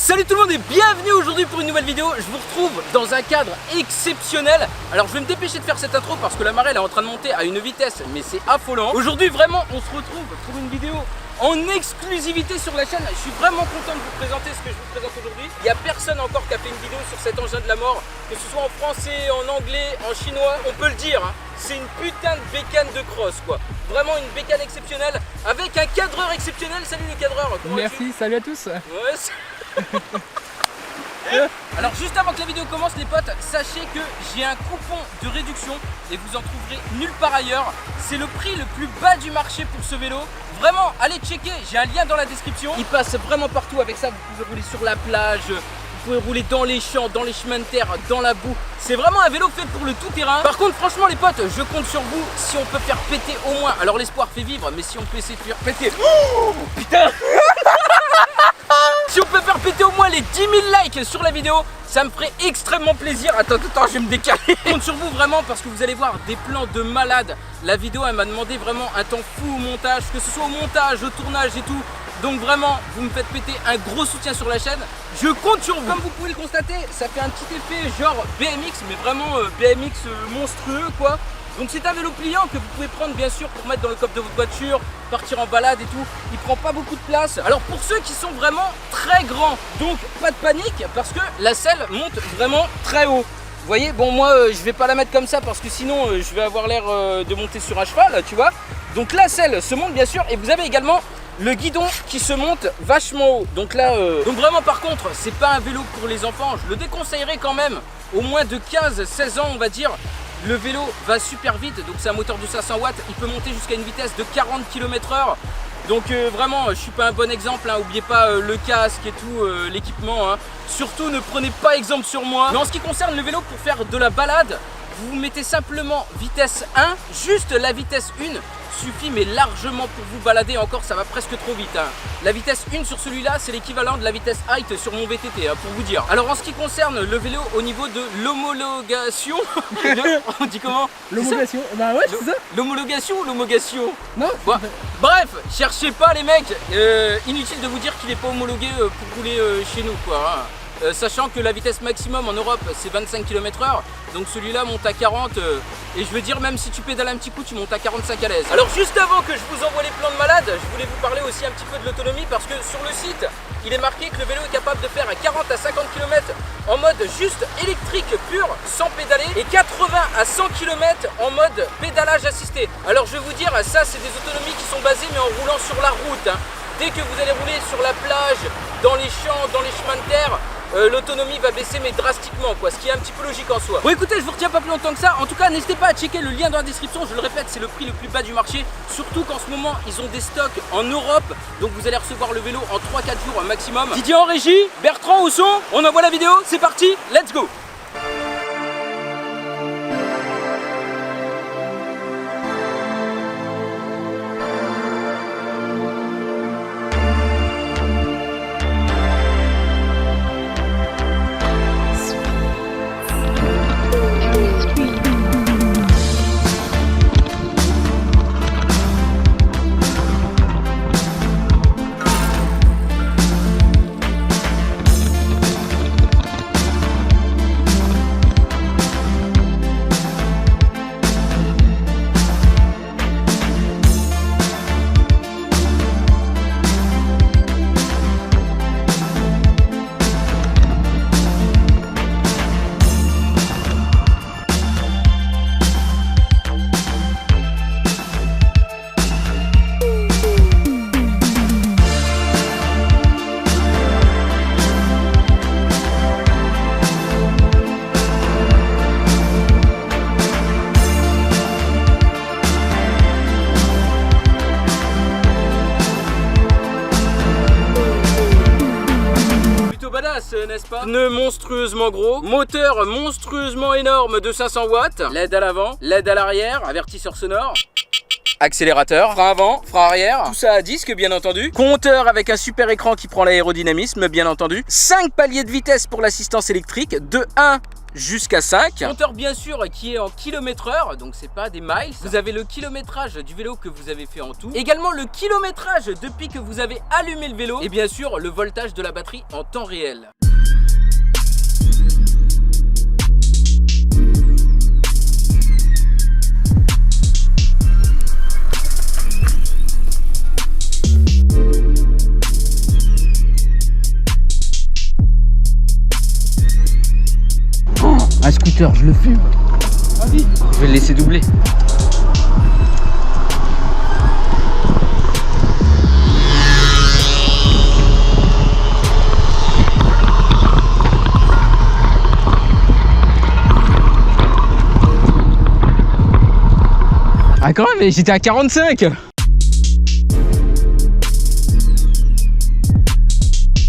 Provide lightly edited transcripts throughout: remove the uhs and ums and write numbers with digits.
Salut tout le monde et bienvenue aujourd'hui pour une nouvelle vidéo. Je vous retrouve dans un cadre exceptionnel. Alors je vais me dépêcher de faire cette intro parce que la marée elle est en train de monter à une vitesse mais c'est affolant. Aujourd'hui vraiment on se retrouve pour une vidéo en exclusivité sur la chaîne. Je suis vraiment content de vous présenter ce que je vous présente aujourd'hui. Il n'y a personne encore qui a fait une vidéo sur cet engin de la mort, que ce soit en français, en anglais, en chinois, on peut le dire hein. C'est une putain de bécane de cross quoi. Vraiment une bécane exceptionnelle avec un cadreur exceptionnel. Salut le cadreur. Merci, salut à tous. Alors juste avant que la vidéo commence les potes, sachez que j'ai un coupon de réduction et vous en trouverez nulle part ailleurs. C'est le prix le plus bas du marché pour ce vélo. Vraiment, allez checker, j'ai un lien dans la description. Il passe vraiment partout avec ça, vous pouvez rouler sur la plage, vous pouvez rouler dans les champs, dans les chemins de terre, dans la boue. C'est vraiment un vélo fait pour le tout terrain. Par contre franchement les potes, je compte sur vous si on peut faire péter au moins. Alors l'espoir fait vivre, mais si on peut essayer de faire péter... Oh putain. Si on peut faire péter au moins les 10 000 likes sur la vidéo, ça me ferait extrêmement plaisir. Attends, je vais me décaler. Je compte sur vous vraiment parce que vous allez voir des plans de malade. La vidéo elle m'a demandé vraiment un temps fou au montage, que ce soit au montage, au tournage et tout. Donc vraiment, vous me faites péter un gros soutien sur la chaîne. Je compte sur vous. Comme vous pouvez le constater, ça fait un petit effet genre BMX, mais vraiment BMX monstrueux quoi. Donc c'est un vélo pliant que vous pouvez prendre bien sûr pour mettre dans le coffre de votre voiture, partir en balade et tout. Il prend pas beaucoup de place. Alors pour ceux qui sont vraiment très grands, donc pas de panique parce que la selle monte vraiment très haut. Vous voyez, bon moi je vais pas la mettre comme ça parce que sinon je vais avoir l'air de monter sur un cheval, tu vois. Donc la selle se monte bien sûr et vous avez également le guidon qui se monte vachement haut. Donc là, donc vraiment par contre, c'est pas un vélo pour les enfants. Je le déconseillerais quand même au moins de 15-16 ans on va dire. Le vélo va super vite, donc c'est un moteur de 500 watts, il peut monter jusqu'à une vitesse de 40 km/h. Donc vraiment, je suis pas un bon exemple, hein. Oubliez pas le casque et tout, l'équipement. Hein. Surtout ne prenez pas exemple sur moi. Mais en ce qui concerne le vélo, pour faire de la balade, vous mettez simplement vitesse 1, juste la vitesse 1 suffit mais largement pour vous balader. Encore ça va presque trop vite hein. La vitesse 1 sur celui-là c'est l'équivalent de la vitesse height sur mon VTT hein, pour vous dire. Alors en ce qui concerne le vélo au niveau de l'homologation on dit comment? L'homologation, bah ouais c'est ça. L'homologation ou l'homologation? Non bah. Bref, cherchez pas les mecs, inutile de vous dire qu'il est pas homologué pour rouler chez nous quoi hein. Sachant que la vitesse maximum en Europe c'est 25 km/h, donc celui-là monte à 40 et je veux dire même si tu pédales un petit coup tu montes à 45 à l'aise. Alors juste avant que je vous envoie les plans de malade, je voulais vous parler aussi un petit peu de l'autonomie parce que sur le site il est marqué que le vélo est capable de faire à 40 à 50 km en mode juste électrique pur sans pédaler et 80 à 100 km en mode pédalage assisté. Alors je vais vous dire, ça c'est des autonomies qui sont basées mais en roulant sur la route hein. Dès que vous allez rouler sur la plage, dans les champs, dans les chemins de terre, l'autonomie va baisser mais drastiquement quoi, ce qui est un petit peu logique en soi. Bon écoutez, je vous retiens pas plus longtemps que ça. En tout cas n'hésitez pas à checker le lien dans la description. Je le répète, c'est le prix le plus bas du marché. Surtout qu'en ce moment ils ont des stocks en Europe. Donc vous allez recevoir le vélo en 3-4 jours maximum. Didier en régie, Bertrand au son. On envoie la vidéo, c'est parti, let's go. N'est-ce pas? Pneus monstrueusement gros, moteur monstrueusement énorme de 500 watts, LED à l'avant, LED à l'arrière, avertisseur sonore, accélérateur, frein avant, frein arrière, tout ça à disque bien entendu, compteur avec un super écran qui prend l'aérodynamisme bien entendu, 5 paliers de vitesse pour l'assistance électrique, de 1 jusqu'à 5. Compteur bien sûr qui est en km/h, donc c'est pas des miles. Vous avez le kilométrage du vélo que vous avez fait en tout. Également le kilométrage depuis que vous avez allumé le vélo. Et bien sûr le voltage de la batterie en temps réel. Un scooter, je le fume. Vas-y. Je vais le laisser doubler. Ah quand même, mais j'étais à 45.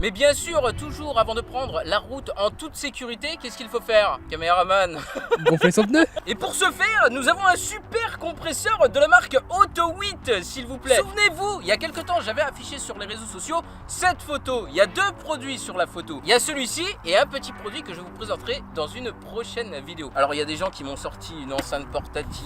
Mais bien sûr, toujours avant de prendre la route en toute sécurité, qu'est-ce qu'il faut faire, caméraman? Gonfler son pneu. Et pour ce faire, nous avons un super compresseur de la marque Auto 8, s'il vous plaît. Souvenez-vous, il y a quelques temps, j'avais affiché sur les réseaux sociaux cette photo. Il y a deux produits sur la photo. Il y a celui-ci et un petit produit que je vous présenterai dans une prochaine vidéo. Alors, il y a des gens qui m'ont sorti une enceinte portative,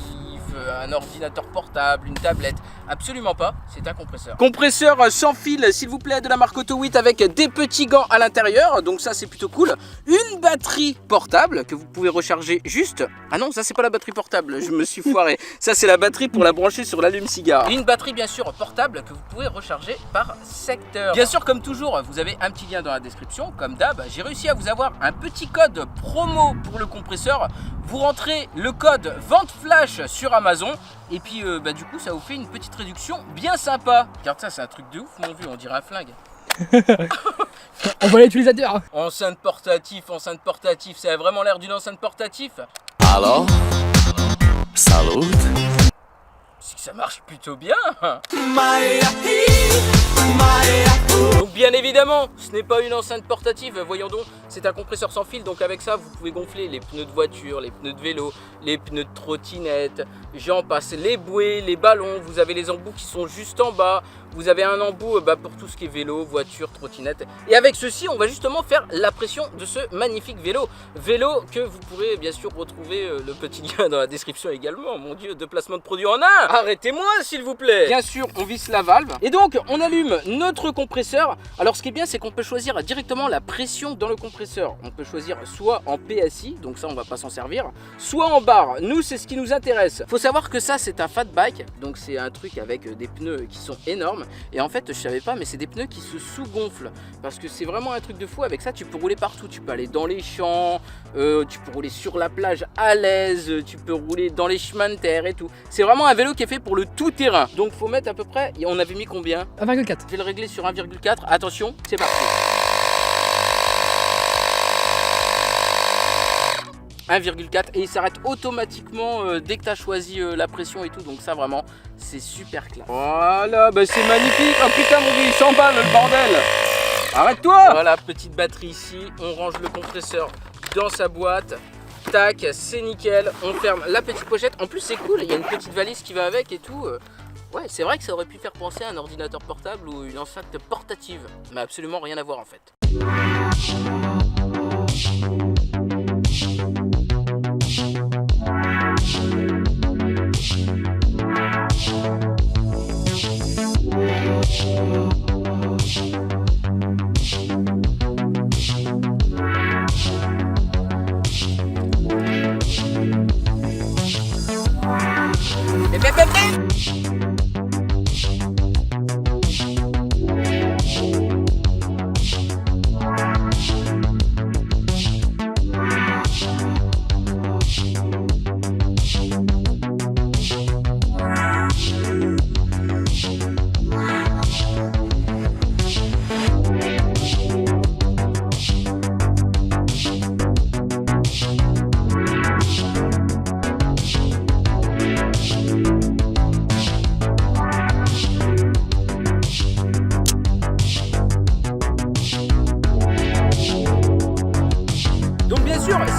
un ordinateur portable, une tablette. Absolument pas, c'est un compresseur. Compresseur sans fil, s'il vous plaît, de la marque Auto 8 avec des petits gants à l'intérieur, donc ça c'est plutôt cool. Une batterie portable que vous pouvez recharger juste. Ah non, ça c'est pas la batterie portable, je me suis foiré. Ça c'est la batterie pour la brancher sur l'allume-cigare. Une batterie bien sûr portable que vous pouvez recharger par secteur. Bien sûr, comme toujours, vous avez un petit lien dans la description. Comme d'hab, j'ai réussi à vous avoir un petit code promo pour le compresseur. Vous rentrez le code vente flash sur Amazon et puis du coup ça vous fait une petite réduction bien sympa. Regarde ça, c'est un truc de ouf mon vieux, on dirait un flingue. On voit l'utilisateur. Enceinte portatif, ça a vraiment l'air d'une enceinte portatif. Alors, salut. C'est que ça marche plutôt bien. Donc bien évidemment, ce n'est pas une enceinte portative, voyons donc, c'est un compresseur sans fil, donc avec ça vous pouvez gonfler les pneus de voiture, les pneus de vélo, les pneus de trottinette, j'en passe, les bouées, les ballons, vous avez les embouts qui sont juste en bas, vous avez un embout pour tout ce qui est vélo, voiture, trottinette, et avec ceci on va justement faire la pression de ce magnifique vélo que vous pourrez bien sûr retrouver le petit lien dans la description également. Mon dieu, de placement de produit en un, arrêtez-moi s'il vous plaît. Bien sûr on visse la valve et donc on allume notre compresseur. Alors ce qui est bien, c'est qu'on peut choisir directement la pression dans le compresseur. On peut choisir soit en PSI, donc ça on va pas s'en servir, soit en barre. Nous c'est ce qui nous intéresse. Faut savoir que ça c'est un fat bike, donc c'est un truc avec des pneus qui sont énormes. Et en fait je savais pas, mais c'est des pneus qui se sous-gonflent parce que c'est vraiment un truc de fou. Avec ça tu peux rouler partout, tu peux aller dans les champs, tu peux rouler sur la plage à l'aise, tu peux rouler dans les chemins de terre et tout. C'est vraiment un vélo qui est fait pour le tout terrain. Donc faut mettre à peu près, on avait mis combien? 1,4. Je vais le régler sur 1,4. Attention, c'est parti. 1,4 et il s'arrête automatiquement dès que tu as choisi la pression et tout. Donc ça vraiment, c'est super classe. Voilà, c'est magnifique. Oh putain mon dieu, il s'emballe le bordel. Arrête-toi. Voilà, petite batterie ici. On range le compresseur dans sa boîte. Tac, c'est nickel. On ferme la petite pochette. En plus c'est cool, il y a une petite valise qui va avec et tout. Ouais, c'est vrai que ça aurait pu faire penser à un ordinateur portable ou une enceinte portative, mais absolument rien à voir en fait.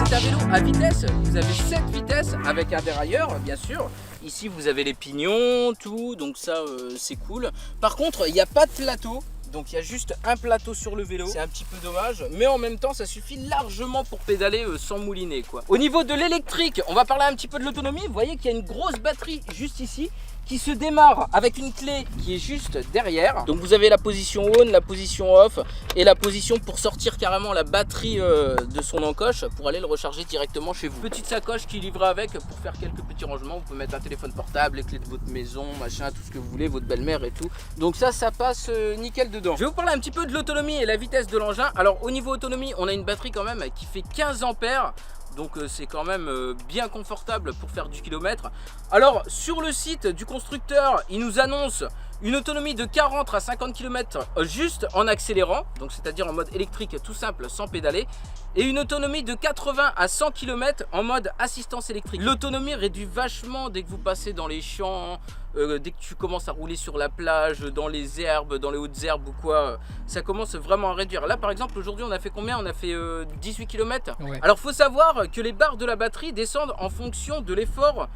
C'est un vélo à vitesse, vous avez 7 vitesses avec un dérailleur bien sûr. Ici vous avez les pignons, tout, donc ça c'est cool. Par contre il n'y a pas de plateau, Donc il y a juste un plateau sur le vélo, c'est un petit peu dommage, mais en même temps ça suffit largement pour pédaler sans mouliner quoi. Au niveau de l'électrique, on va parler un petit peu de l'autonomie. Vous voyez qu'il y a une grosse batterie juste ici qui se démarre avec une clé qui est juste derrière. Donc vous avez la position on, la position off et la position pour sortir carrément la batterie de son encoche pour aller le recharger directement chez vous. Petite sacoche qui livre avec pour faire quelques petits rangements. Vous pouvez mettre un téléphone portable, les clés de votre maison, machin, tout ce que vous voulez, votre belle-mère et tout. Donc ça passe nickel dedans. Je vais vous parler un petit peu de l'autonomie et la vitesse de l'engin. Alors au niveau autonomie, on a une batterie quand même qui fait 15 ampères. Donc c'est quand même bien confortable pour faire du kilomètre. Alors sur le site du constructeur, il nous annonce une autonomie de 40 à 50 km juste en accélérant, donc c'est-à-dire en mode électrique tout simple sans pédaler, et une autonomie de 80 à 100 km en mode assistance électrique. L'autonomie réduit vachement dès que vous passez dans les champs, dès que tu commences à rouler sur la plage, dans les herbes, dans les hautes herbes ou quoi, ça commence vraiment à réduire. Là par exemple aujourd'hui on a fait combien? On a fait 18 km. Ouais. Alors faut savoir que les barres de la batterie descendent en fonction de l'effort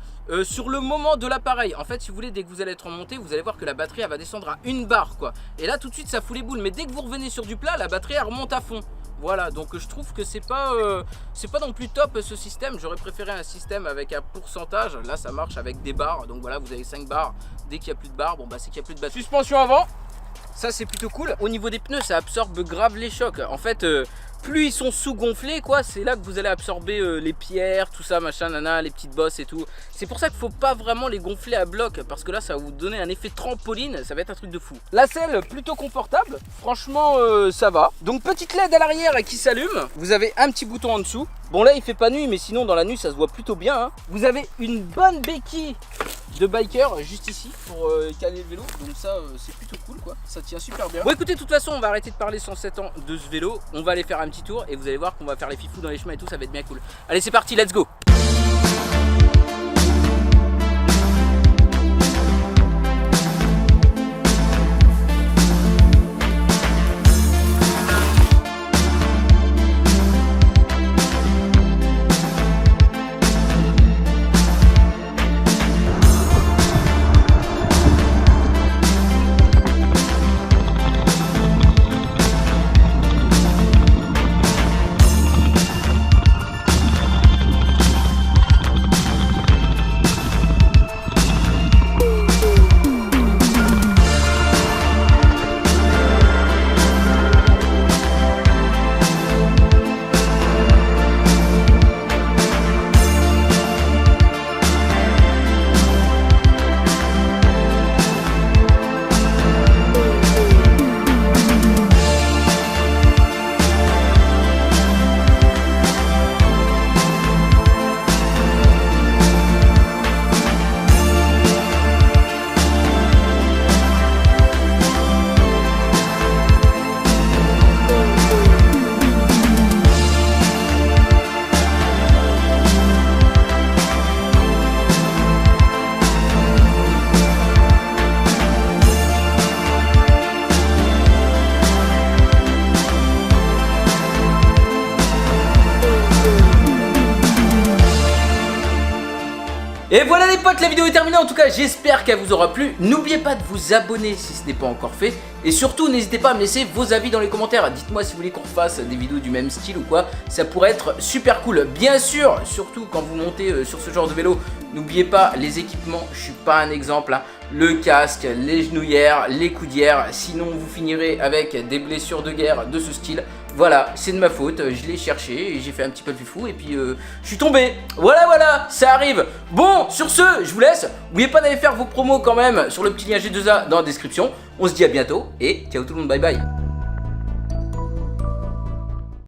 sur le moment de l'appareil. En fait si vous voulez, dès que vous allez être en montée, vous allez voir que la batterie elle va descendre à une barre quoi. Et là tout de suite ça fout les boules, mais dès que vous revenez sur du plat, la batterie elle remonte à fond. Voilà, donc je trouve que c'est pas non plus top ce système. J'aurais préféré un système avec un pourcentage. Là ça marche avec des barres, donc voilà, vous avez 5 barres. Dès qu'il n'y a plus de barres, bon bah c'est qu'il n'y a plus de batterie. Suspension avant, ça c'est plutôt cool. Au niveau des pneus, ça absorbe grave les chocs. En fait plus ils sont sous-gonflés quoi, c'est là que vous allez absorber les pierres, tout ça machin nana, les petites bosses et tout. C'est pour ça qu'il faut pas vraiment les gonfler à bloc, parce que là ça va vous donner un effet trampoline, ça va être un truc de fou. La selle plutôt confortable, franchement ça va. Donc petite LED à l'arrière qui s'allume, vous avez un petit bouton en dessous. Bon là il fait pas nuit, mais sinon dans la nuit ça se voit plutôt bien hein. Vous avez une bonne béquille de biker juste ici pour caler le vélo, donc ça c'est plutôt cool quoi, ça tient super bien. Bon écoutez, de toute façon on va arrêter de parler 107 ans de ce vélo, on va aller faire un petit tour et vous allez voir qu'on va faire les fifous dans les chemins et tout, ça va être bien cool. Allez c'est parti, let's go. Et voilà les potes, la vidéo est terminée. En tout cas j'espère qu'elle vous aura plu. N'oubliez pas de vous abonner si ce n'est pas encore fait. Et surtout n'hésitez pas à me laisser vos avis dans les commentaires. Dites-moi si vous voulez qu'on fasse des vidéos du même style ou quoi. Ça pourrait être super cool. Bien sûr, surtout quand vous montez sur ce genre de vélo, n'oubliez pas les équipements. Je suis pas un exemple hein. Le casque, les genouillères, les coudières. Sinon vous finirez avec des blessures de guerre de ce style. Voilà, c'est de ma faute, je l'ai cherché et j'ai fait un petit peu le fifou et puis je suis tombé. Voilà, ça arrive. Bon, sur ce, je vous laisse. N'oubliez pas d'aller faire vos promos quand même sur le petit lien G2A dans la description. On se dit à bientôt et ciao tout le monde, bye bye.